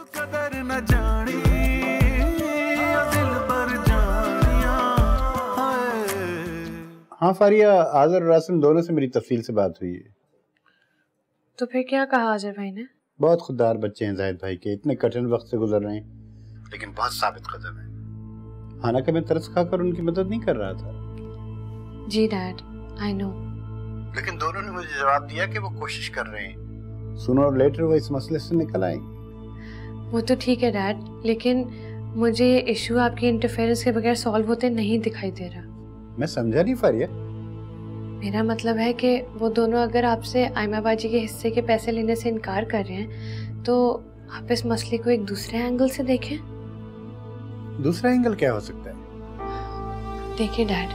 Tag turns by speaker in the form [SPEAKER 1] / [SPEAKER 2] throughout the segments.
[SPEAKER 1] कदर न जानी दिल पर जानिया।
[SPEAKER 2] हाँ फारिया, आज़र और आसिम दोनों से मेरी तफसील से बात हुई है।
[SPEAKER 3] तो फिर क्या कहा आज़र भाई ने?
[SPEAKER 2] बहुत खुददार बच्चे हैं जाहिद भाई के, इतने कठिन वक्त से गुजर रहे हैं लेकिन बहुत साबित कदम है। हालांकि मैं तरस खाकर उनकी मदद नहीं कर रहा था।
[SPEAKER 3] जी डैड, आई नो।
[SPEAKER 2] लेकिन दोनों ने मुझे जवाब दिया कि वो कोशिश कर रहे हैं, सूनर और लेटर वो इस मसले से निकल आएंगे।
[SPEAKER 3] वो तो ठीक है डैड, लेकिन मुझे ये इशू आपकी इंटरफेरेंस के बगैर सॉल्व होते नहीं दिखाई दे रहा।
[SPEAKER 2] मैं समझा नहीं फारिया।
[SPEAKER 3] मेरा मतलब है कि वो दोनों अगर आपसे आयमा बाजी के हिस्से के पैसे लेने से इनकार कर रहे हैं तो आप इस मसले को एक दूसरे एंगल से देखें।
[SPEAKER 2] दूसरा एंगल क्या हो सकता है?
[SPEAKER 3] देखिए डैड,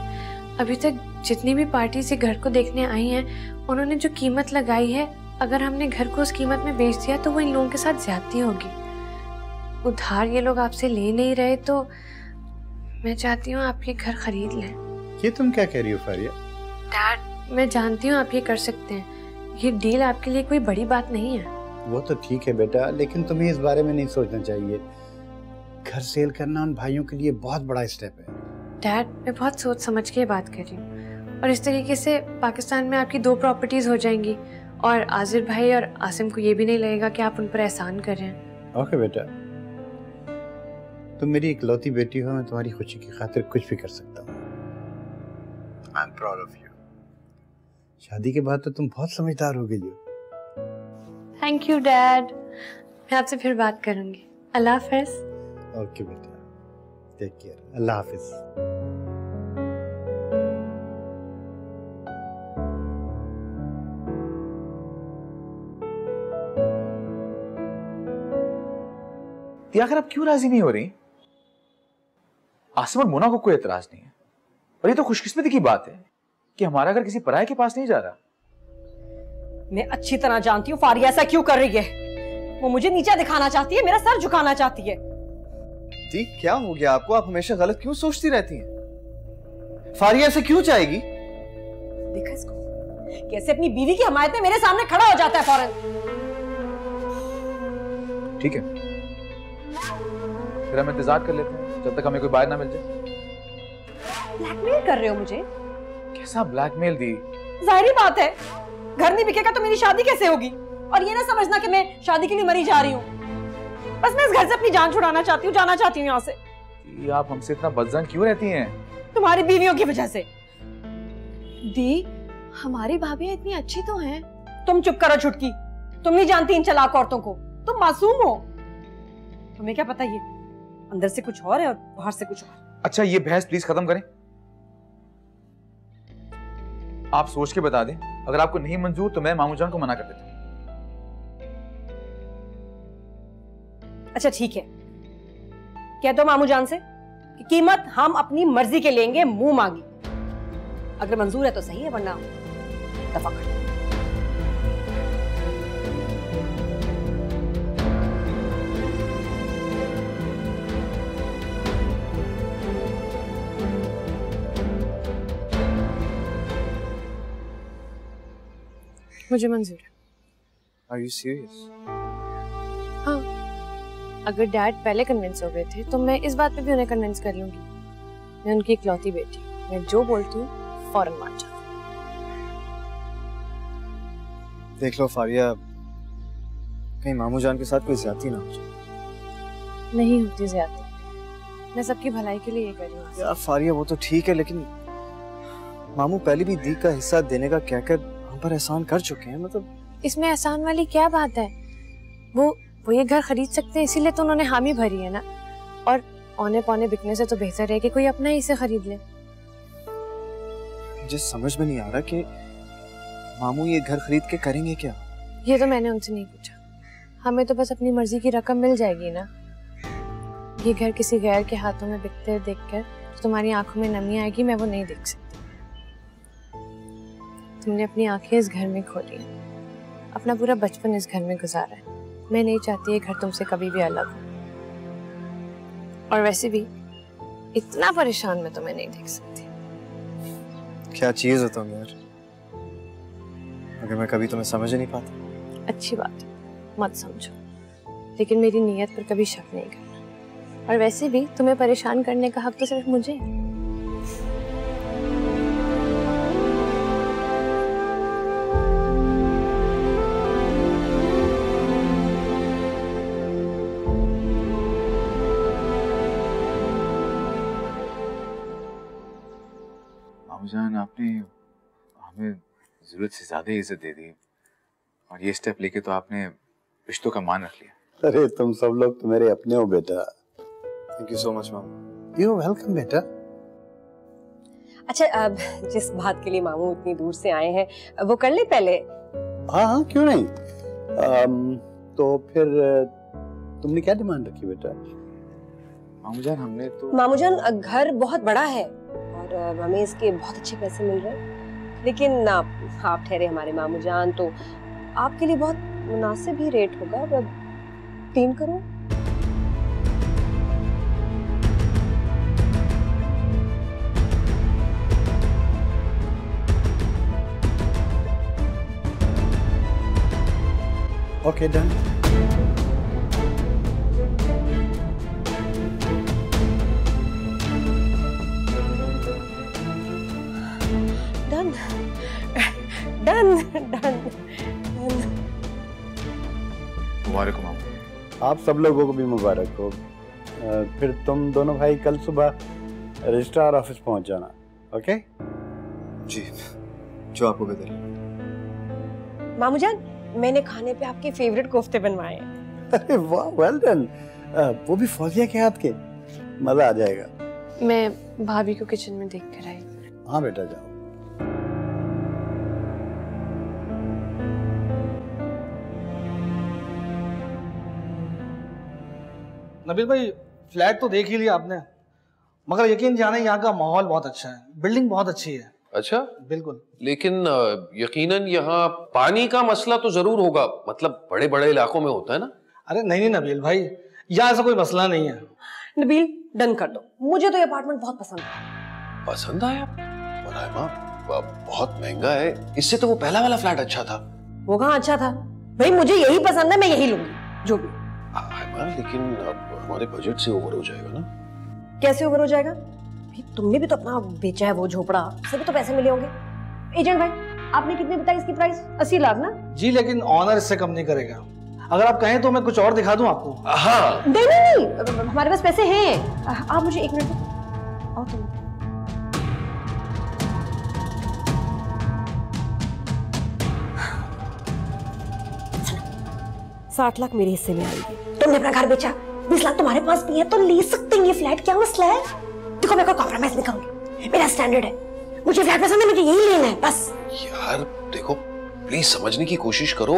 [SPEAKER 3] अभी तक जितनी भी पार्टी से घर को देखने आई हैं उन्होंने जो कीमत लगाई है, अगर हमने घर को उस कीमत में बेच दिया तो वो इन लोगों के साथ ज्यादती होगी। उधार ये लोग आपसे ले नहीं रहे तो मैं चाहती हूँ आप ये घर खरीद लें।
[SPEAKER 2] ये तुम क्या कह रही हो फारिया?
[SPEAKER 3] डैड, मैं जानती हूँ आप ये कर सकते हैं, ये डील आपके लिए कोई बड़ी बात नहीं है।
[SPEAKER 2] वो तो ठीक है बेटा, लेकिन तुम्हें इस बारे में नहीं सोचना चाहिए। घर सेल करना उन भाइयों के लिए बहुत बड़ा स्टेप है।
[SPEAKER 3] डैड, मैं बहुत सोच समझ के बात कर रही हूँ और इस तरीके से पाकिस्तान में आपकी 2 प्रॉपर्टीज हो जाएंगी और आज़िर भाई और आसिम को ये भी नहीं लगेगा कि आप उन पर एहसान कर रहे हैं।
[SPEAKER 2] ओके बेटा, तुम मेरी इकलौती बेटी हो, मैं तुम्हारी खुशी की खातिर कुछ भी कर सकता हूँ। I am proud of you. शादी के बाद तो तुम बहुत समझदार हो गई हो।
[SPEAKER 3] थैंक यू डैड, मैं आपसे फिर बात करूंगी। अल्लाह हाफ़िज़।
[SPEAKER 2] ओके बेटा, टेक केयर। अल्लाह हाफिज।
[SPEAKER 4] आखिर आप क्यों राजी नहीं हो रही? आसिम और मोना को कोई एतराज नहीं है और ये तो खुशकिस्मती की बात है कि हमारा घर किसी पराये के पास नहीं जा रहा।
[SPEAKER 5] मैं अच्छी तरह जानती हूँ फारिया ऐसा क्यों कर रही है। वो मुझे नीचा दिखाना चाहती है, मेरा सर झुकाना चाहती है।
[SPEAKER 6] दी, क्या हो गया आपको? आप हमेशा गलत क्यों सोचती रहती हैं? फारिया से क्यों चाहेगी?
[SPEAKER 5] देखा इसको, कैसे अपनी बीवी की हमायत में मेरे सामने खड़ा हो जाता है फौरन।
[SPEAKER 4] ठीक है, फिर हम इंतजार कर लेते हैं जब तक हमें कोई बाहर ना मिल जाए।
[SPEAKER 5] ब्लैकमेल कर रहे हो मुझे?
[SPEAKER 4] कैसा ब्लैकमेल दी?
[SPEAKER 5] जाहिर बात है, घर नहीं बिकेगा तो मेरी शादी कैसे होगी? और ये ना समझना कि मैं शादी के लिए मरी जा रही हूँ। बस मैं इस घर से अपनी जान छुड़ाना चाहती हूँ, जाना चाहती हूँ यहाँ से।
[SPEAKER 4] आप हमसे इतना बदजन क्यों रहती हैं?
[SPEAKER 5] तुम्हारी बीवियों की वजह से।
[SPEAKER 7] दी, हमारी भाभी इतनी अच्छी तो हैं।
[SPEAKER 5] तुम चुप करो छुटकी, तुम नहीं जानती इन चालाक औरतों को। तुम मासूम हो, तुम्हें क्या पता ये अंदर से कुछ और है और बाहर से कुछ और।
[SPEAKER 4] अच्छा, ये बहस प्लीज खत्म करें। आप सोच के बता दें, अगर आपको नहीं मंजूर तो मैं मामू जान को मना कर देता हूं।
[SPEAKER 5] अच्छा ठीक है, कह दो मामू जान से कि कीमत हम अपनी मर्जी के लेंगे, मुंह मांगी। अगर मंजूर है तो सही है, वरना दफा कर।
[SPEAKER 3] मुझे मंजूर है।
[SPEAKER 6] Are you serious?
[SPEAKER 3] हाँ, अगर डैड पहले कन्विंस हो गए थे तो मैं इस बात पे भी उन्हें कन्विंस कर लूंगी। मैं उनकी इकलौती बेटी, मैं जो बोलती हूँ फौरन मान जाती हूँ।
[SPEAKER 6] देख लो फारिया, कहीं मामू जान के साथ कोई ज्यादती ना हो जाए।
[SPEAKER 3] नहीं होती ज्यादती, मैं सबकी भलाई के लिए ये कर रही हूँ।
[SPEAKER 6] यार फारिया, वो तो ठीक है, लेकिन मामू पहले भी दी का हिस्सा देने का कहकर हम पर एहसान कर चुके हैं। मतलब
[SPEAKER 3] इसमें एहसान वाली क्या बात है? वो ये घर खरीद सकते हैं, इसीलिए तो उन्होंने हामी भरी है ना। और औने पौने बिकने से तो बेहतर है कि कोई अपना ही इसे खरीद ले।
[SPEAKER 6] मुझे समझ में नहीं आ रहा कि मामू ये घर खरीद के करेंगे क्या?
[SPEAKER 3] ये तो मैंने उनसे नहीं पूछा। हमें तो बस अपनी मर्जी की रकम मिल जाएगी ना। ये घर किसी गैर के हाथों में बिकते देखकर तो तुम्हारी आंखों में नमी आएगी, मैं वो नहीं देख सकती। तुमने अपनी आंखें इस घर में खोली, अपना पूरा बचपन इस घर में गुजारा है। मैं नहीं चाहती ये घर तुमसे कभी भी अलग हो। और वैसे भी इतना परेशान मैं तुम्हें नहीं देख सकती।
[SPEAKER 6] क्या चीज हो तुम यार, अगर मैं कभी तुम्हें समझ नहीं पाता।
[SPEAKER 3] अच्छी बात है, मत समझो, लेकिन मेरी नीयत पर कभी शक नहीं करना। और वैसे भी तुम्हें परेशान करने का हक तो सिर्फ मुझे है।
[SPEAKER 4] मामूजान, आपने हमें जरूरत से ज्यादा इज्जत दे दी और ये स्टेप लेके तो आपने रिश्तों का मान रख लिया।
[SPEAKER 2] अरे तुम सब लोग तो मेरे अपने हो बेटा।
[SPEAKER 6] थैंक यू सो मच मामू।
[SPEAKER 2] यू वेलकम बेटा।
[SPEAKER 5] अच्छा, अब जिस बात के लिए मामू इतनी दूर से आए हैं वो कर ले पहले।
[SPEAKER 2] हाँ हाँ, क्यों नहीं। तो फिर तुमने क्या डिमांड रखी बेटा?
[SPEAKER 4] मामूजान, हमने तो
[SPEAKER 5] मामूजान, घर बहुत बड़ा है और हमें इसके बहुत अच्छे पैसे मिल रहे हैं, लेकिन आप ठहरे हमारे मामूजान, तो आपके लिए बहुत मुनासिब ही रेट होगा। अब 3 crore.
[SPEAKER 2] Okay, done.
[SPEAKER 5] Done done done.
[SPEAKER 4] मुबारक हो मामू।
[SPEAKER 2] आप सब लोगों को भी मुबारक हो। फिर तुम दोनों भाई कल सुबह रजिस्ट्रार ऑफिस पहुंच जाना। ओके
[SPEAKER 6] जी, जो आपको बेहतर है।
[SPEAKER 5] मामूजान, मैंने खाने पे आपके फेवरेट कोफ्ते बनवाए हैं।
[SPEAKER 2] अरे वाह, वेल डन। वो भी फौजिया के हाथ के। मजा आ जाएगा।
[SPEAKER 3] मैं भाभी को किचन में देख कर आई।
[SPEAKER 2] हाँ बेटा, जाओ।
[SPEAKER 8] नबील भाई, फ्लैट तो देख ही लिया आपने, मगर यकीन जाने यहाँ का माहौल बहुत अच्छा है, बिल्डिंग बहुत अच्छी है।
[SPEAKER 9] अच्छा,
[SPEAKER 8] बिल्कुल।
[SPEAKER 9] लेकिन यकीनन यहाँ पानी का मसला तो जरूर होगा, मतलब बड़े बड़े इलाकों में होता है ना।
[SPEAKER 8] अरे नहीं नहीं नबील भाई, यहाँ ऐसा कोई मसला नहीं है।
[SPEAKER 5] नबील, डन कर दो, मुझे तो ये अपार्टमेंट बहुत पसंद है।
[SPEAKER 9] पसंद आया? बहुत महंगा है, इससे तो वो पहला वाला फ्लैट अच्छा था।
[SPEAKER 5] वो कहाँ अच्छा था भाई, मुझे यही पसंद है, मैं यही लूंगी जो भी।
[SPEAKER 9] लेकिन अब हमारे बजट से ओवर हो जाएगा ना।
[SPEAKER 5] कैसे ओवर हो जाएगा? तुमने भी तो अपना बेचा है वो झोपड़ा, उससे भी तो पैसे मिले होंगे। एजेंट भाई, आपने कितने बताई इसकी प्राइस? 80 लाख ना? जी,
[SPEAKER 8] लेकिन ऑनर इससे कम नहीं करेगा। अगर आप कहें तो मैं कुछ और दिखा दूं आपको।
[SPEAKER 9] हाँ।
[SPEAKER 5] नहीं नहीं नहीं, हमारे पास पैसे हैं। आप मुझे 1 मिनट दो। आओ तुम। 60 लाख मेरे हिस्से में आएंगे। तुमने अपना घर बेचा, 20 लाख तुम्हारे पास भी है, तो ले सकते हैं ये फ्लैट, क्या मसला है? देखो, मैं कोई कॉम्प्रोमाइज नहीं करूंगी, मेरा स्टैंडर्ड है, मुझे फ्लैट पसंद है, मुझे यही लेना है बस।
[SPEAKER 9] यार देखो, प्लीज समझने की कोशिश करो।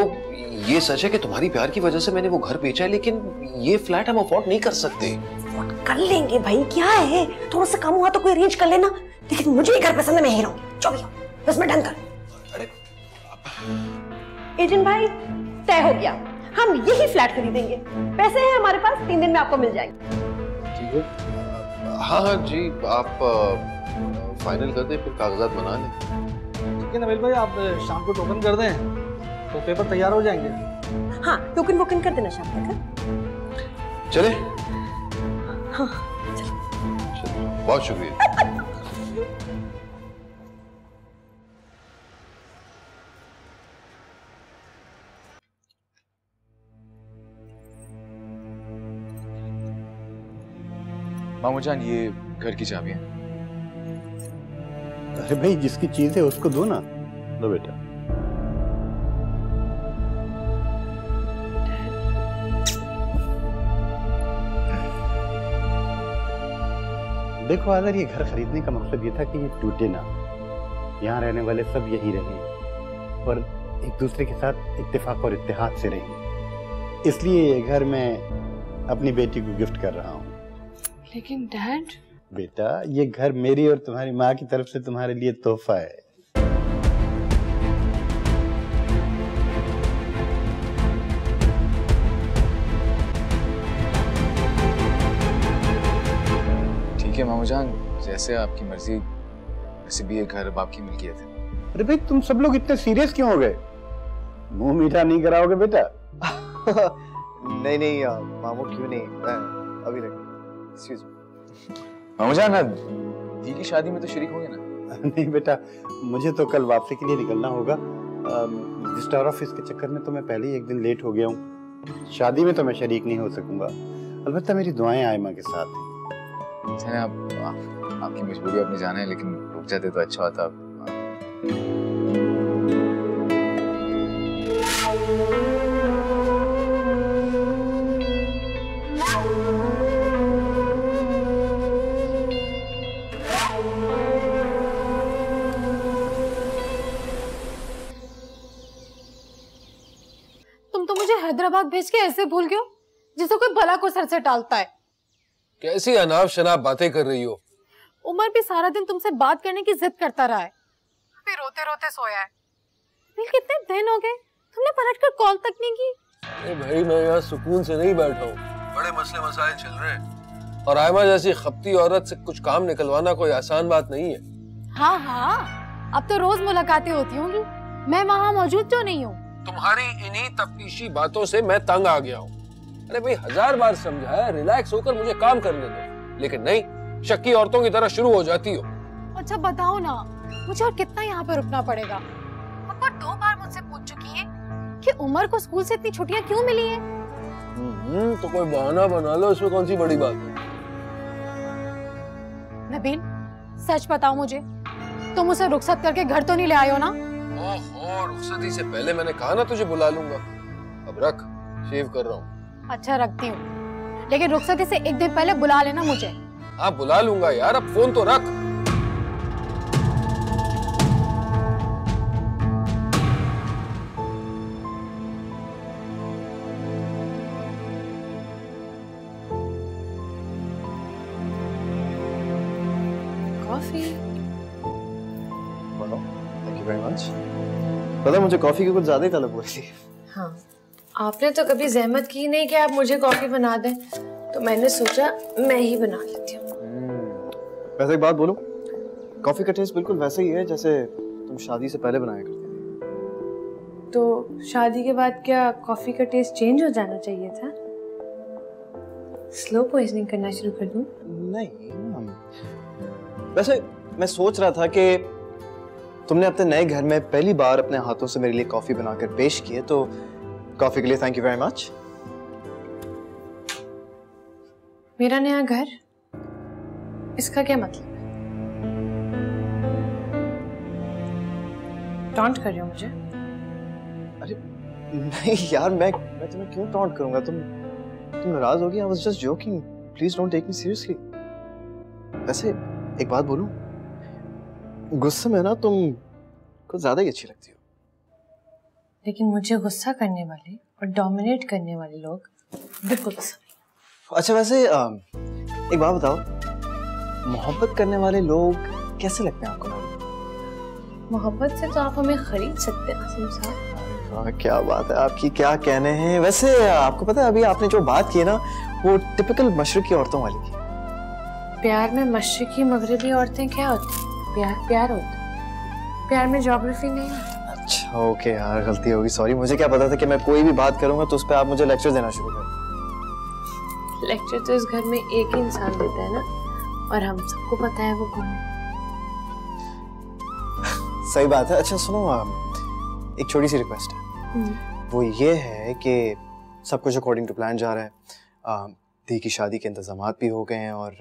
[SPEAKER 9] ये सच है कि तुम्हारी प्यार की वजह से मैंने वो घर बेचा है, लेकिन ये फ्लैट हम अफोर्ड नहीं कर सकते।
[SPEAKER 5] कर लेंगे भाई, क्या है, थोड़ा सा कम हुआ तो कोई अरेंज कर लेना, लेकिन मुझे ये घर पसंद है, मैं ही रहूंगी, जो भी हो बस मैं डन कर।
[SPEAKER 9] अरे
[SPEAKER 5] एजेंट भाई, तय हो गया, हम यही फ्लैट खरीदेंगे, पैसे हैं हमारे पास, 3 दिन में आपको मिल जाएंगे।
[SPEAKER 9] ठीक है। हाँ जी, आप फाइनल कर दें, फिर कागजात बना लें।
[SPEAKER 8] ठीक है नबील भाई, आप शाम को टोकन कर दें तो पेपर तैयार हो जाएंगे।
[SPEAKER 5] हाँ, टोकन वोकन कर देना शाम तक।
[SPEAKER 9] चले?
[SPEAKER 5] हाँ
[SPEAKER 9] चलो, बहुत शुक्रिया।
[SPEAKER 4] मामूजान, ये घर की चाबी है।
[SPEAKER 2] अरे भाई, जिसकी चीज है उसको दो ना। लो बेटा। देखो आदर, ये घर खरीदने का मकसद ये था कि ये टूटे ना, यहाँ रहने वाले सब यही रहें और एक दूसरे के साथ इत्तेफाक और इत्तेहाद से रहें। इसलिए ये घर मैं अपनी बेटी को गिफ्ट कर रहा हूँ।
[SPEAKER 3] लेकिन डैड,
[SPEAKER 2] बेटा, ये घर मेरी और तुम्हारी माँ की तरफ से तुम्हारे लिए तोहफा है।
[SPEAKER 4] ठीक है मामूजान, जैसे आपकी मर्जी, वैसे भी ये घर अब आपकी मिल्कियत है।
[SPEAKER 2] अरे भाई, तुम सब लोग इतने सीरियस क्यों हो गए? मुंह मीठा नहीं कराओगे बेटा?
[SPEAKER 6] नहीं नहीं मामू क्यों नहीं, मैं अभी लगे। Excuse me.
[SPEAKER 4] मामू जान, दी की शादी में तो शरीक होंगे ना?
[SPEAKER 2] नहीं बेटा, मुझे तो कल वापसी के लिए निकलना होगा। रजिस्ट्रार ऑफिस के चक्कर में तो मैं पहले ही एक दिन लेट हो गया हूँ। शादी में तो मैं शरीक नहीं हो सकूंगा, अलबत्ता मेरी दुआएं आयमा के साथ हैं।
[SPEAKER 4] चलें, आपकी मजबूरी अपनी जाना है, लेकिन रुक जाते तो अच्छा होता।
[SPEAKER 7] तुम तो मुझे हैदराबाद भेज के ऐसे भूल गए हो जिसे कोई भला को सर से टालता है।
[SPEAKER 9] कैसी अनाप शनाप बातें कर रही हो?
[SPEAKER 7] उमर भी सारा दिन तुमसे बात करने की जिद करता रहा है, फिर रोते रोते सोया है। फिर कितने दिन हो गए तुमने पलटकर कॉल तक नहीं की।
[SPEAKER 9] अरे भाई, मैं यहाँ सुकून से नहीं बैठा हूँ, बड़े मसले मसाइल चल रहे हैं, और आयमा जैसी खपती औरत से कुछ काम निकलवाना कोई आसान बात नहीं है।
[SPEAKER 7] हाँ हाँ, अब तो रोज मुलाकातें होती होंगी, मैं वहाँ मौजूद क्यों नहीं हूँ?
[SPEAKER 9] तुम्हारी इन्हीं तफ्तीशी बातों से मैं तंग आ गया हूँ। अरे भाई, 1000 बार समझाया रिलैक्स होकर मुझे काम करने दो, लेकिन नहीं, शक्की औरतों की तरह शुरू हो जाती हो।
[SPEAKER 7] अच्छा बताओ ना, मुझे और कितना यहाँ पे रुकना पड़ेगा? पापा 2 बार मुझसे पूछ चुकी है कि उमर को स्कूल से इतनी छुट्टियाँ क्यों मिली है।
[SPEAKER 9] तो कोई बहाना बना लो, इसमें कौन सी बड़ी बात है?
[SPEAKER 7] नबील, सच बताओ मुझे, तुम उसे रुखसत करके घर तो नहीं ले आए हो ना?
[SPEAKER 9] ओहो, रुखसती से पहले मैंने कहा ना तुझे बुला लूंगा। अब रख, शेव कर रहा हूँ।
[SPEAKER 7] अच्छा रखती हूँ, लेकिन रुखसती से एक दिन पहले बुला लेना मुझे।
[SPEAKER 9] हाँ बुला लूंगा यार, अब फोन तो रख।
[SPEAKER 3] Coffee.
[SPEAKER 6] Thank you very much. पता, मुझे कॉफी की कुछ ज्यादा ही तलब हो रही थी।
[SPEAKER 3] हाँ, आपने तो कभी जहमत की नहीं कि आप मुझे कॉफी बना दें, तो मैंने सोचा मैं ही बना लेती हूँ।
[SPEAKER 6] वैसे एक बात बोलूं, कॉफी का टेस्ट बिल्कुल वैसा ही है जैसे तुम शादी से पहले बनाया करती थी।
[SPEAKER 3] तो शादी के बाद क्या कॉफी का टेस्ट चेंज हो जाना चाहिए था? स्लो पॉइजनिंग करना शुरू कर दूं?
[SPEAKER 6] नहीं, वैसे मैं सोच रहा था कि तुमने अपने नए घर में पहली बार अपने हाथों से मेरे लिए कॉफी बनाकर पेश की है, तो कॉफी के लिए थैंक यू वेरी मच।
[SPEAKER 3] मेरा नया घर, इसका क्या मतलब है? टॉन्ट कर रहे हो मुझे?
[SPEAKER 6] अरे नहीं यार, मैं तुम्हें क्यों टॉन्ट करूंगा? तुम नाराज होगी? I was just joking, please don't take me seriously. वैसे एक बात बोलूं, गुस्से में ना तुम कुछ ज्यादा ही अच्छी लगती हो।
[SPEAKER 3] लेकिन मुझे गुस्सा करने वाले और डोमिनेट करने वाले लोग बिल्कुल पसंद नहीं।
[SPEAKER 6] अच्छा वैसे एक बात बताओ, मोहब्बत करने वाले लोग कैसे लगते हैं आपको?
[SPEAKER 3] मोहब्बत से तो आप हमें खरीद सकते हैं आसिम साहब।
[SPEAKER 6] वाह क्या बात है आपकी, क्या कहने हैं। वैसे आपको पता है अभी आपने जो बात की है ना, वो टिपिकल मशरकी औरतों वाली की।
[SPEAKER 3] प्यार में मशरकी मगरबी औरतें क्या होती हैं? प्यार होता है, प्यार में ज्योग्राफी नहीं है।
[SPEAKER 6] अच्छा ओके यार, गलती होगी, सॉरी। मुझे क्या पता था कि मैं कोई भी बात करूंगा तो उस पर आप मुझे लेक्चर देना शुरू कर।
[SPEAKER 3] लेक्चर तो इस घर में एक ही इंसान देता है ना, और हम सबको पता है वो कौन है।
[SPEAKER 6] सही बात है। अच्छा सुनो, एक छोटी सी रिक्वेस्ट है। वो ये है कि सब कुछ अकॉर्डिंग टू प्लान जा रहा है। दी की शादी के इंतजामात भी हो गए हैं और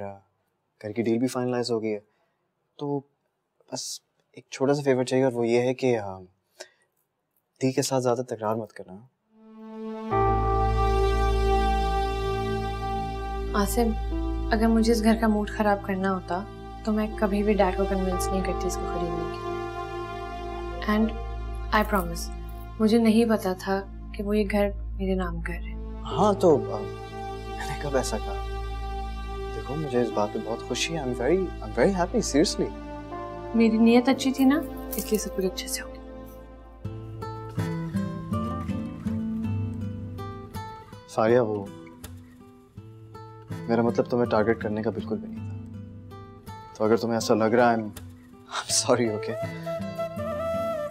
[SPEAKER 6] घर की डील भी फाइनलाइज हो गई है, तो बस एक छोटा सा फेवर चाहिए, और वो ये है कि दी के साथ ज्यादा तकरार मत करना।
[SPEAKER 3] आसिम, अगर मुझे इस घर का मूड खराब करना होता तो मैं कभी भी डैड को कन्विंस नहीं करती इसको खरीदने के लिए। एंड आई प्रॉमिस, मुझे नहीं पता था कि वो ये घर मेरे नाम कर रहे हैं।
[SPEAKER 6] हाँ तो मैंने कब ऐसा कहा? देखो मुझे इस बात पे बहुत खुशी है। I am very happy, seriously.
[SPEAKER 3] मेरी नीयत अच्छी थी ना, इसलिए सब कुछ अच्छे से हो गया।
[SPEAKER 6] सारिया, वो मेरा मतलब तुम्हें टारगेट करने का बिल्कुल भी नहीं था, तो अगर तुम्हें ऐसा लग रहा है, आई एम सॉरी। ओके,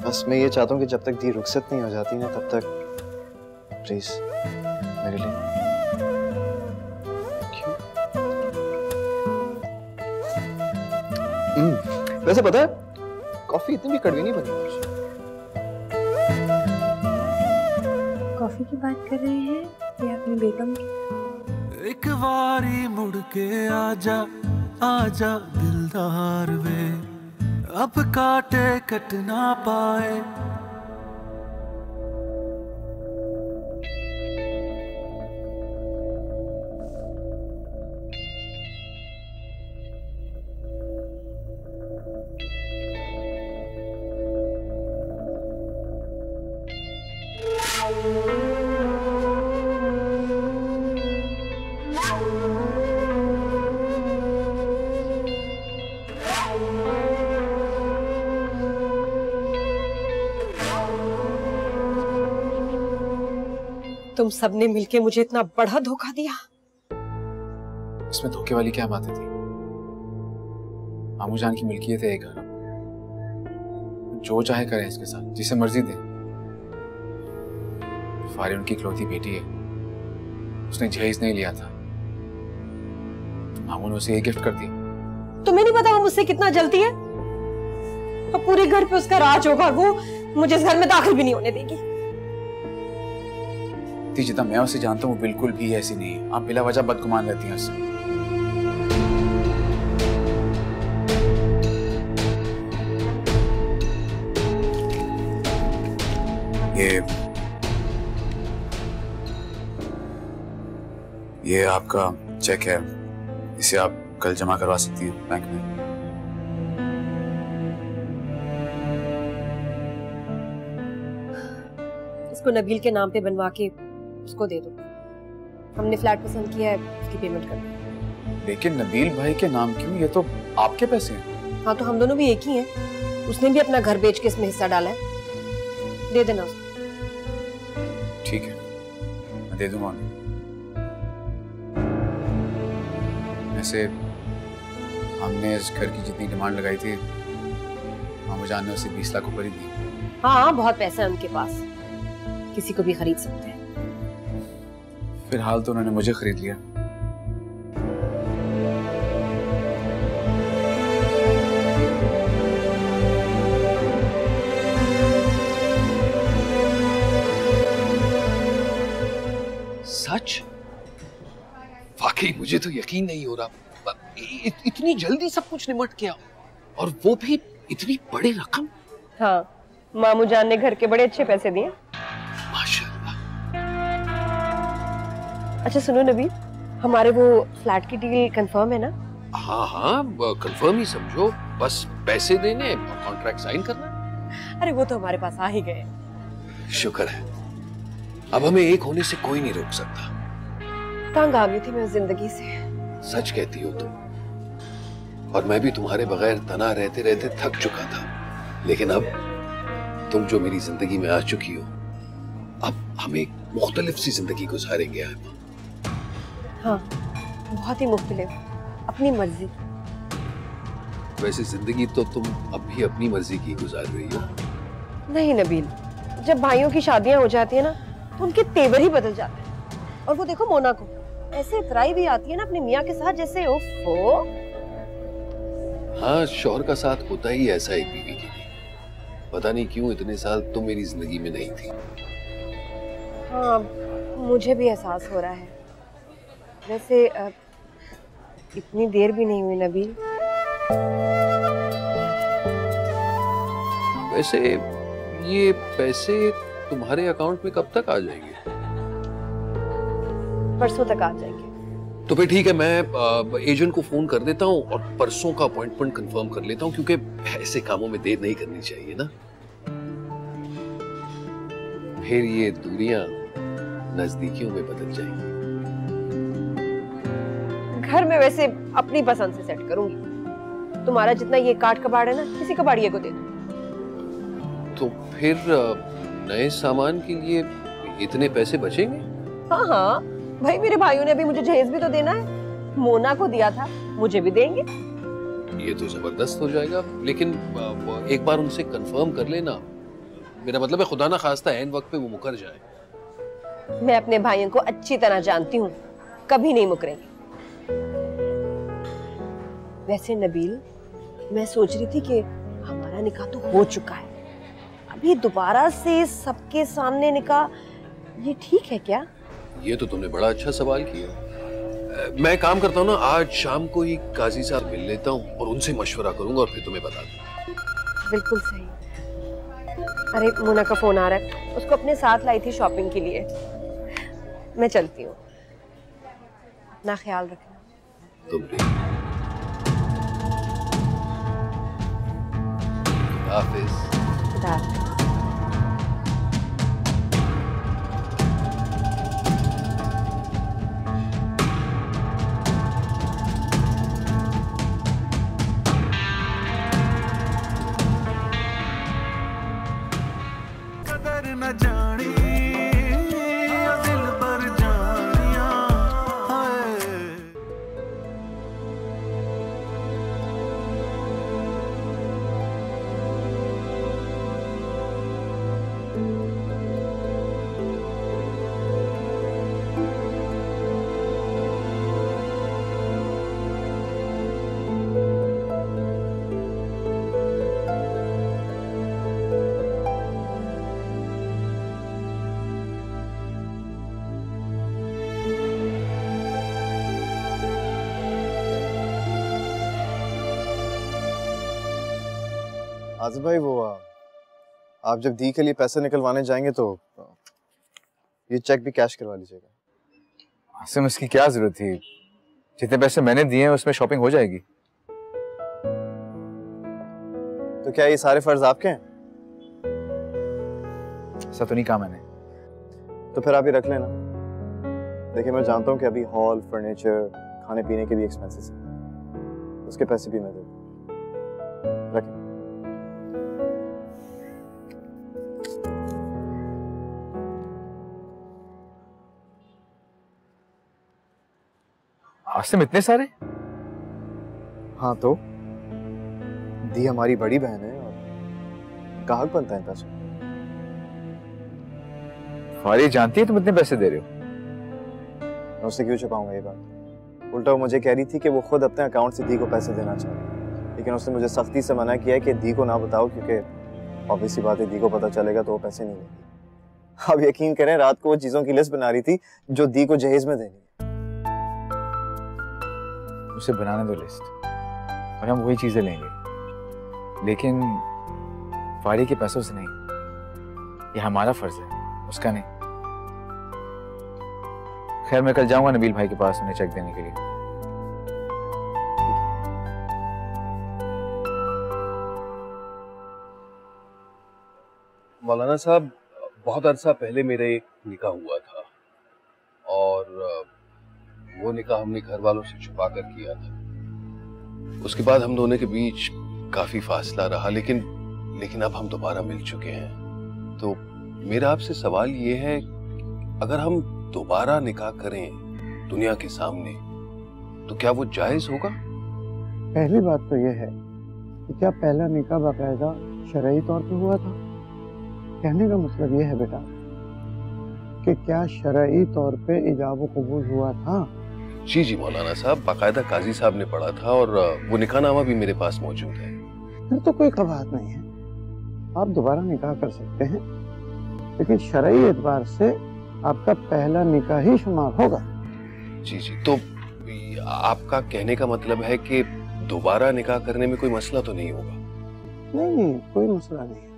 [SPEAKER 6] बस मैं ये चाहता हूँ कि जब तक दी रुखसत नहीं हो जाती ना, तब तक प्लीज
[SPEAKER 4] मेरे लिए?
[SPEAKER 6] वैसे पता है कॉफी इतनी भी कड़वी नहीं बनी मुझे।
[SPEAKER 3] कॉफी की बात कर रहे हैं या अपनी बेगम की?
[SPEAKER 1] एक बारी मुड़ के आजा आजा दिलदार वे, अब काटे कट ना पाए।
[SPEAKER 5] तुम सबने मिलके मुझे इतना बड़ा धोखा दिया।
[SPEAKER 4] इसमें धोखे वाली क्या बातें थी? मामू जान की मिल्कियत है ये घर, जो चाहे करें इसके साथ, जिसे मर्जी दें। फारी उनकी इकलौती बेटी है, उसने जहेज नहीं लिया था तो मामू ने उसे ये गिफ्ट कर दिया।
[SPEAKER 5] तुम्हें नहीं पता वो मुझसे कितना जलती है? अब पूरे घर पे उसका राज होगा, वो मुझे इस घर में दाखिल भी नहीं होने देगी।
[SPEAKER 4] जितना मैं उसे जानता हूँ वो बिल्कुल भी ऐसी नहीं है। आप बिला वजह बदगुमान रहती हैं उससे। ये आपका चेक है, इसे आप कल जमा करवा सकती हैं बैंक में।
[SPEAKER 5] इसको नबील के नाम पे बनवा के उसको दे दो। हमने फ्लैट पसंद किया है, उसकी पेमेंट कर दो।
[SPEAKER 4] लेकिन नबील भाई के नाम क्यों? ये तो आपके पैसे हैं।
[SPEAKER 5] हाँ तो हम दोनों भी एक ही हैं। उसने भी अपना घर बेच के इसमें हिस्सा डाला है, दे देना उसको।
[SPEAKER 4] ठीक है, मैं दे दूंगा उन्हें। वैसे हमने इस घर की जितनी डिमांड लगाई थी, मामू जान ने उसे 20 लाख ऊपर ही दी।
[SPEAKER 5] हाँ बहुत पैसा है उनके पास, किसी को भी खरीद सकते हैं।
[SPEAKER 4] फिलहाल तो उन्होंने मुझे खरीद लिया।
[SPEAKER 9] सच? वाकई मुझे तो यकीन नहीं हो रहा। इतनी जल्दी सब कुछ निमट गया, और वो भी इतनी बड़ी रकम।
[SPEAKER 5] हाँ, मामू जान ने घर के बड़े अच्छे पैसे दिए।
[SPEAKER 9] माशाल्लाह।
[SPEAKER 5] अच्छा सुनो नबी, हमारे वो फ्लैट की डील कंफर्म है ना?
[SPEAKER 9] हाँ हाँ कंफर्म ही समझो, बस पैसे देने और कॉन्ट्रैक्ट साइन करना।
[SPEAKER 5] अरे वो तो हमारे पास आ ही गए।
[SPEAKER 9] शुक्र है, अब हमें एक होने से कोई नहीं रोक सकता।
[SPEAKER 5] तंग आ गई थी मैं जिंदगी से।
[SPEAKER 9] सच कहती हो तुम, और मैं भी तुम्हारे बगैर तना रहते रहते थक चुका था। लेकिन अब तुम जो मेरी जिंदगी में आ चुकी हो, अब हम एक मुख्तलिफ सी जिंदगी गुजारेंगे।
[SPEAKER 5] हाँ, बहुत ही मुख्तलिफ, अपनी मर्जी।
[SPEAKER 9] वैसे जिंदगी तो तुम अब भी अपनी मर्जी की गुजार रही हो।
[SPEAKER 5] नहीं नबील, जब भाइयों की शादियां हो जाती है ना तो उनके तेवर ही बदल जाते हैं। और वो देखो मोना को, ऐसे इतराई भी आती है ना अपने मियाँ के साथ जैसे ओफो।
[SPEAKER 9] हाँ, शौहर का साथ होता ही ऐसा एक बीवी के लिए। पता नहीं क्यों इतने साल तुम मेरी जिंदगी में नहीं थी।
[SPEAKER 5] हाँ, मुझे भी एहसास हो रहा है। वैसे इतनी देर भी नहीं हुई नबील।
[SPEAKER 9] वैसे ये पैसे तुम्हारे अकाउंट में कब तक आ जाएंगे?
[SPEAKER 5] परसों तक आ जाएंगे।
[SPEAKER 9] तो फिर ठीक है, मैं एजेंट को फोन कर देता हूँ और परसों का अपॉइंटमेंट कंफर्म कर लेता हूँ, क्योंकि ऐसे कामों में देर नहीं करनी चाहिए ना। फिर ये दूरियां नजदीकियों में बदल जाएंगी।
[SPEAKER 5] घर में वैसे अपनी पसंद से सेट करूंगी। तुम्हारा जितना ये काट कबाड़ है ना, किसी कबाड़िए को दे दो।
[SPEAKER 9] तो फिर नए सामान के लिए इतने पैसे बचेंगे?
[SPEAKER 5] हाँ हाँ भाई, मेरे भाइयों ने अभी मुझे जहेज भी तो देना है। मोना को दिया था, मुझे भी देंगे।
[SPEAKER 9] ये तो जबरदस्त हो जाएगा, लेकिन एक बार उनसे कंफर्म कर लेना। मेरा मतलब है खुदा ना खास्ता ऐन वक्त पे वो मुकर जाए।
[SPEAKER 5] मैं अपने भाइयों को अच्छी तरह जानती हूँ, कभी नहीं मुकरेंगे। वैसे नबील, मैं सोच रही थी कि हमारा निकाह तो हो चुका है, अभी दोबारा से सबके सामने निकाह, ये ठीक है क्या?
[SPEAKER 9] ये तो तुमने बड़ा अच्छा सवाल किया। मैं काम करता हूँ ना, आज शाम को ही काजी साहब मिल लेता हूँ और उनसे मशवरा करूंगा और फिर तुम्हें बता दूंगा।
[SPEAKER 5] बिल्कुल सही। अरे मोना का फोन आ रहा है, उसको अपने साथ लाई थी शॉपिंग के लिए। मैं चलती हूँ, अपना ख्याल रखना।
[SPEAKER 9] तुम भी। हाफिज।
[SPEAKER 5] खुदा हाफिज।
[SPEAKER 1] कदर न जानी दिल पर जानिया हाय।
[SPEAKER 6] आज़िम भाई, वो आप जब दी के लिए पैसे निकलवाने जाएंगे तो ये चेक भी कैश करवा लीजिएगा।
[SPEAKER 4] आसिम, इसकी क्या जरूरत थी? जितने पैसे मैंने दिए हैं उसमें शॉपिंग हो जाएगी।
[SPEAKER 6] तो क्या ये सारे फर्ज आपके हैं?
[SPEAKER 4] ऐसा तो नहीं कहा मैंने।
[SPEAKER 6] तो फिर आप ये रख लेना। देखिए, मैं जानता हूँ कि अभी हॉल, फर्नीचर, खाने पीने के भी एक्सपेंसेस हैं, उसके पैसे भी मैं दे दूँ। रखें।
[SPEAKER 4] आसिम, इतने सारे?
[SPEAKER 6] हाँ तो दी हमारी बड़ी बहन है और गाहक बनता है पैसों।
[SPEAKER 4] फारिया जानती है तुम इतने पैसे दे रहे हो?
[SPEAKER 6] मैं उससे क्यों छुपाऊंगा ये बात? उल्टा वो मुझे कह रही थी कि वो खुद अपने अकाउंट से दी को पैसे देना चाह रही है, लेकिन उसने मुझे सख्ती से मना किया है कि दी को ना बताओ, क्योंकि ऑब्वियस सी बात है, दी को पता चलेगा तो वो पैसे नहीं देगी। अब यकीन करें, रात को वो चीजों की लिस्ट बना रही थी जो दी को जहेज में देनी है।
[SPEAKER 4] उसे बनाने दो लिस्ट और हम वही चीजें लेंगे, लेकिन फारिया के पैसों से नहीं। ये हमारा फर्ज है, उसका नहीं। खैर, मैं कल जाऊंगा नबील भाई के पास उन्हें चेक देने के लिए।
[SPEAKER 9] मौलाना साहब, बहुत अरसा पहले मेरे एक निकाह हुआ था और वो निकाह हमने घर वालों से छुपा कर किया था। उसके बाद हम दोनों के बीच काफी फासला रहा, लेकिन अब हम दोबारा मिल चुके हैं। तो मेरा आपसे सवाल ये है, अगर हम दोबारा निकाह करें दुनिया के सामने तो क्या वो जायज होगा?
[SPEAKER 2] पहली बात तो यह है कि क्या पहला निकाह बाकायदा शरई तौर पे हुआ था? कहने का मतलब यह है बेटा कि क्या शरई तौर पे इजाब कबूल हुआ था?
[SPEAKER 9] जी जी मौलाना साहब, बाकायदा काजी साहब ने पढ़ा था और वो निकाहनामा भी मेरे पास मौजूद है।
[SPEAKER 2] फिर तो कोई कबाहत नहीं है, आप दोबारा निकाह कर सकते हैं, लेकिन शरई एतबार से आपका पहला निकाह ही शुमार होगा।
[SPEAKER 9] जी जी, तो आपका कहने का मतलब है कि दोबारा निकाह करने में कोई मसला तो नहीं होगा?
[SPEAKER 2] नहीं, कोई मसला नहीं है,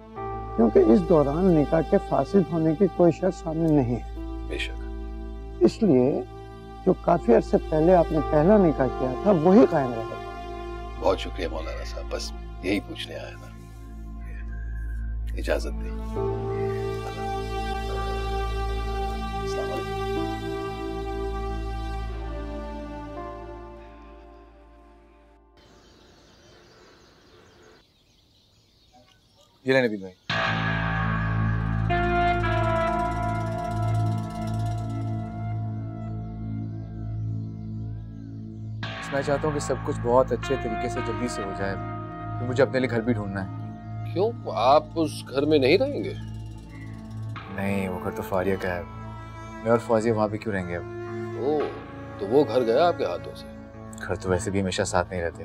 [SPEAKER 2] क्योंकि इस दौरान निकाह के फासिद होने की कोई शर्त सामने नहीं है।
[SPEAKER 9] बेशक।
[SPEAKER 2] इसलिए जो काफी अरसे पहले आपने पहला निकाह किया था वही कायम रहेगा।
[SPEAKER 9] बहुत शुक्रिया मौलाना साहब, बस यही पूछने आया था। इजाजत दें। अस्सलाम वालेकुम।
[SPEAKER 4] ये ले नबील भाई। मैं चाहता हूँ कि सब कुछ बहुत अच्छे तरीके से जल्दी से हो जाए, तो मुझे अपने लिए घर भी ढूंढना है।
[SPEAKER 9] क्यों, आप उस घर में नहीं रहेंगे?
[SPEAKER 4] नहीं, वो घर तो फारिया का है। मैं और फौजिया वहाँ पे क्यों रहेंगे अब?
[SPEAKER 9] ओ, तो वो घर गया आपके हाथों से?
[SPEAKER 4] घर तो वैसे भी हमेशा साथ नहीं रहते,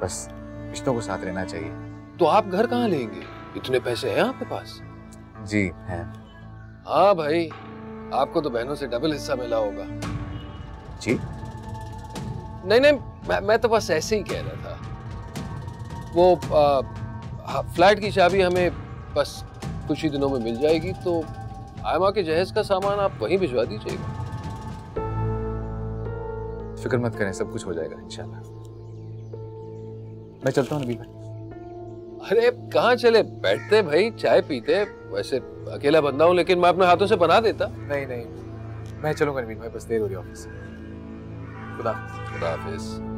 [SPEAKER 4] बस रिश्तों को साथ रहना चाहिए।
[SPEAKER 9] तो आप घर कहाँ लेंगे? इतने पैसे हैं आपके पास?
[SPEAKER 4] जी हैं।
[SPEAKER 9] हाँ भाई, आपको तो बहनों से डबल हिस्सा मिला होगा।
[SPEAKER 4] जी?
[SPEAKER 9] नहीं, मैं तो बस ऐसे ही कह रहा था। वो फ्लैट की चाबी हमें बस कुछ ही दिनों में मिल जाएगी, तो आयमा के जहेज का सामान आप वहीं भिजवा दीजिएगा।
[SPEAKER 4] फिक्र मत करें, सब कुछ हो जाएगा इंशाल्लाह। मैं चलता हूँ नबील भाई।
[SPEAKER 9] अरे कहाँ चले, बैठते भाई, चाय पीते। वैसे अकेला बंदा हूँ, लेकिन मैं अपने हाथों से बना देता।
[SPEAKER 4] नहीं, मैं चलूंगा नबील भाई, बस देर हो रही है ऑफिस से। खुदा
[SPEAKER 9] हाफिज।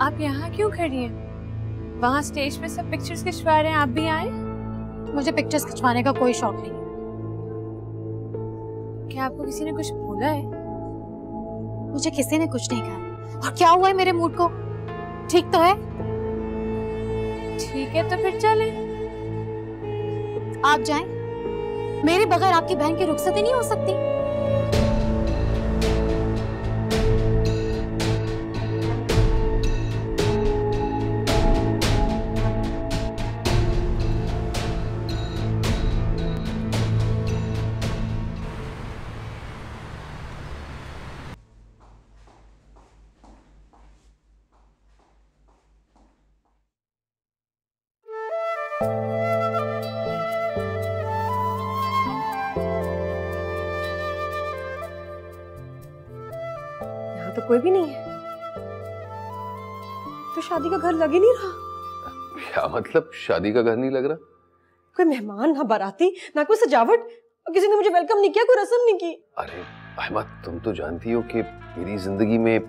[SPEAKER 3] आप यहाँ क्यों खड़ी हैं? वहाँ स्टेज पे सब पिक्चर्स खिंचवा रहे हैं, आप भी आए?
[SPEAKER 7] मुझे पिक्चर्स खिंचवाने का कोई शौक नहीं है।
[SPEAKER 3] क्या आपको किसी ने कुछ बोला है?
[SPEAKER 7] मुझे किसी ने कुछ नहीं कहा। और क्या हुआ है मेरे मूड को? ठीक तो है?
[SPEAKER 3] ठीक है तो फिर चलें।
[SPEAKER 7] आप जाएं। मेरे बगैर आपकी बहन की रुखसती नहीं हो सकती।
[SPEAKER 5] तो कोई भी नहीं है, तो शादी का घर लग ही नहीं रहा।
[SPEAKER 9] क्या मतलब शादी का घर नहीं लग रहा?
[SPEAKER 5] कोई मेहमान ना बाराती ना कोई सजावट, और किसी ने मुझे वेलकम नहीं किया, कोई रस्म नहीं की।
[SPEAKER 9] अरे अहमद, तुम तो जानती हो कि मेरी जिंदगी में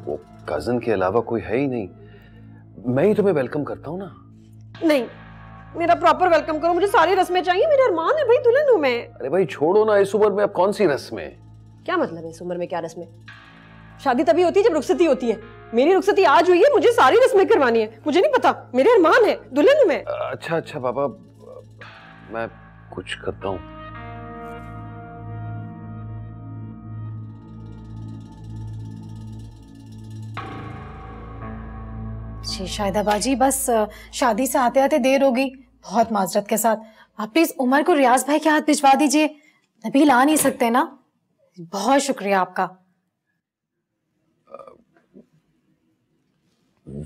[SPEAKER 9] वो कजन के अलावा कोई है ही नहीं। मैं ही तुम्हें वेलकम करता हूँ ना। नहीं,
[SPEAKER 5] मेरा प्रॉपर वेलकम करो, मुझे सारी रस्में चाहिए, मेरे अरमान है भाई, दुल्हन हूँ मैं।
[SPEAKER 9] अरे भाई छोड़ो ना, इस उम्र में अब कौन सी रस्में?
[SPEAKER 5] क्या मतलब है इस उम्र में क्या रस्में? शादी तभी होती है जब रुखसती होती है। मेरी रुखसती आज हुई है, मुझे सारी रस्में करवानी है। मुझे नहीं पता, मेरे अरमान है, दुल्हन हूं मैं।
[SPEAKER 9] अच्छा अच्छा बाबा, मैं कुछ करता हूँ।
[SPEAKER 7] जी शाहिदा बाजी, बस शादी से आते आते देर हो गई, बहुत माजरत के साथ। आप प्लीज उमर को रियाज भाई के हाथ भिजवा दीजिए। नबील आ नहीं सकते ना। बहुत शुक्रिया आपका।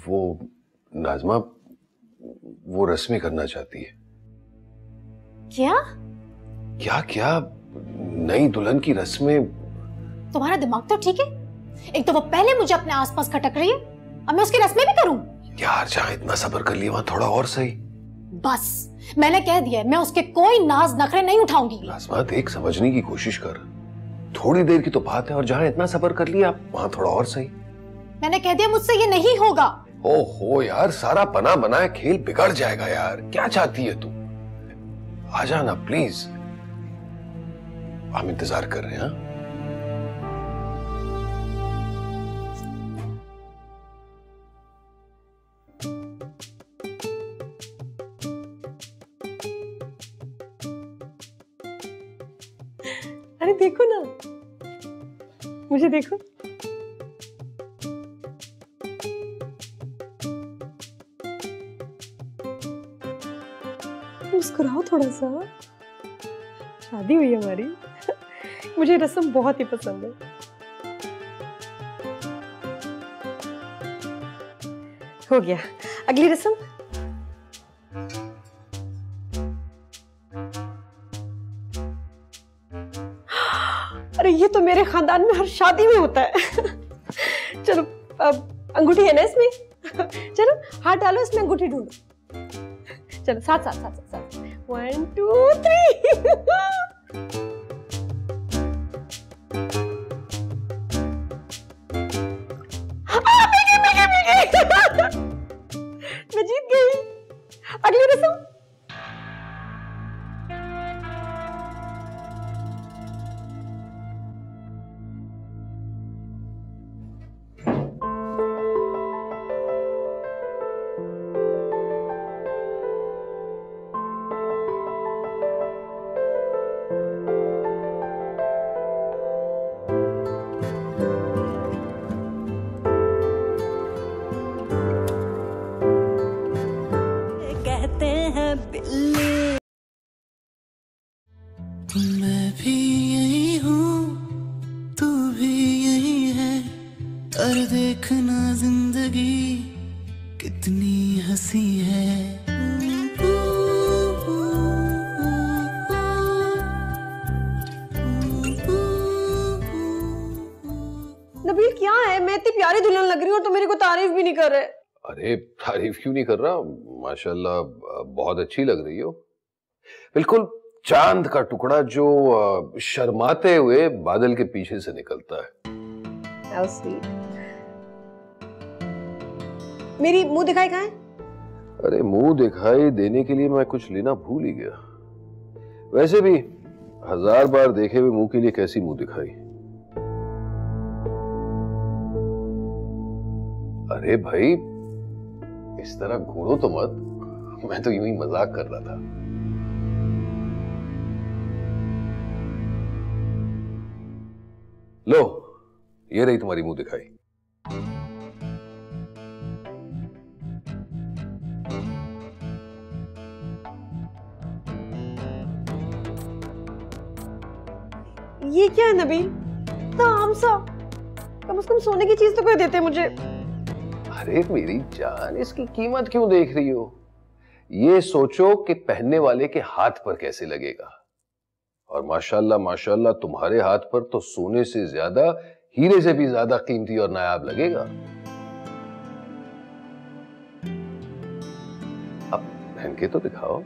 [SPEAKER 9] वो नाज़मा वो रस्में करना चाहती है।
[SPEAKER 7] क्या
[SPEAKER 9] क्या क्या? नई दुल्हन की रस्में?
[SPEAKER 7] तुम्हारा दिमाग तो ठीक है? एक तो वो पहले मुझे अपने आसपास खटक रही है, अब मैं उसकी रस्में भी करूं?
[SPEAKER 9] यार जहां इतना सब्र कर लिया वहां थोड़ा और सही।
[SPEAKER 7] बस मैंने कह दिया, मैं उसके कोई नाज नखरे नहीं उठाऊंगी।
[SPEAKER 9] नाज़मा देख, समझने की कोशिश कर, थोड़ी देर की तो बात है, और जहां इतना सब्र कर लिया वहां थोड़ा और सही।
[SPEAKER 7] मैंने कह दिया मुझसे ये नहीं होगा।
[SPEAKER 9] ओहो यार, सारा बना बनाया खेल बिगड़ जाएगा यार। क्या चाहती है तू? आ जाना प्लीज, हम इंतजार कर रहे हैं। हाँ?
[SPEAKER 5] अरे देखो ना, मुझे देखो। मुस्कुराओ थोड़ा सा, शादी हुई हमारी। मुझे रस्म बहुत ही पसंद है। हो गया, अगली रस्म। अरे ये तो मेरे खानदान में हर शादी में होता है। चलो अब अंगूठी है ना इसमें, चलो हाथ डालो इसमें, अंगूठी ढूंढो। चलो साथ साथ साथ साथ, 1 2 3। मैं जीत गई। अगली रस्म।
[SPEAKER 1] मैं भी यही हूँ, तू भी यही है, और देखना जिंदगी कितनी हंसी है।
[SPEAKER 5] नबील क्या है, मैं इतनी प्यारी दुल्हन लग रही हूँ और तुम मेरे को तारीफ भी नहीं कर रहे।
[SPEAKER 9] अरे तारीफ क्यों नहीं कर रहा? माशाल्लाह बहुत अच्छी लग रही हो, बिल्कुल चांद का टुकड़ा जो शर्माते हुए बादल के पीछे से निकलता है।
[SPEAKER 5] How sweet. मेरी मुंह दिखाई कहाँ है?
[SPEAKER 9] अरे मुंह दिखाई देने के लिए मैं कुछ लेना भूल ही गया। वैसे भी 1000 बार देखे हुए मुंह के लिए कैसी मुंह दिखाई। अरे भाई इस तरह घूरो तो मत, मैं तो यूं ही मजाक कर रहा था। लो ये रही तुम्हारी मुंह दिखाई।
[SPEAKER 5] ये क्या है नबील? इतना आम सा, कम से कम सोने की चीज तो कोई देते मुझे।
[SPEAKER 9] अरे मेरी जान, इसकी कीमत क्यों देख रही हो? ये सोचो कि पहनने वाले के हाथ पर कैसे लगेगा। और माशाल्लाह माशाल्लाह तुम्हारे हाथ पर तो सोने से ज्यादा, हीरे से भी ज्यादा कीमती और नायाब लगेगा। अब पहन के तो दिखाओ।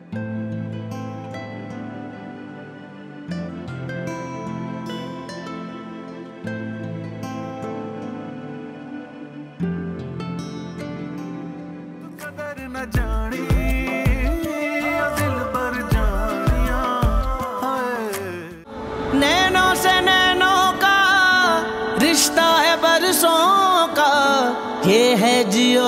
[SPEAKER 1] नैनों से नैनों का रिश्ता है बरसों का, ये है जियो